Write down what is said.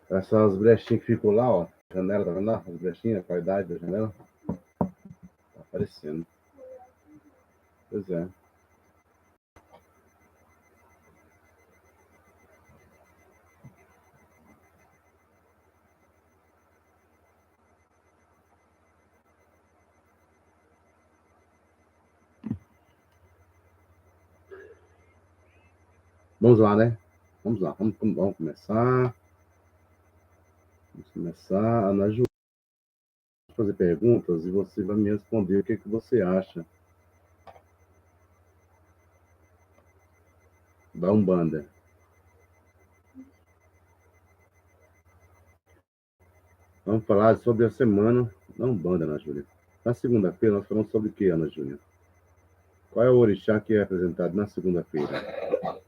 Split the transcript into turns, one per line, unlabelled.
Essas brechinhas que ficou lá, ó. Janela, tá vendo lá? As brechinhas, a qualidade da janela. Tá aparecendo. Pois é. Vamos lá, né? Vamos lá, vamos começar. Vamos começar. Ana Ju, fazer perguntas e você vai me responder o que, que você acha da Umbanda. Vamos falar sobre a semana da Umbanda, Ana Júlia. Na segunda-feira, nós falamos sobre o que, Ana Júlia? Qual é o orixá que é apresentado na segunda-feira?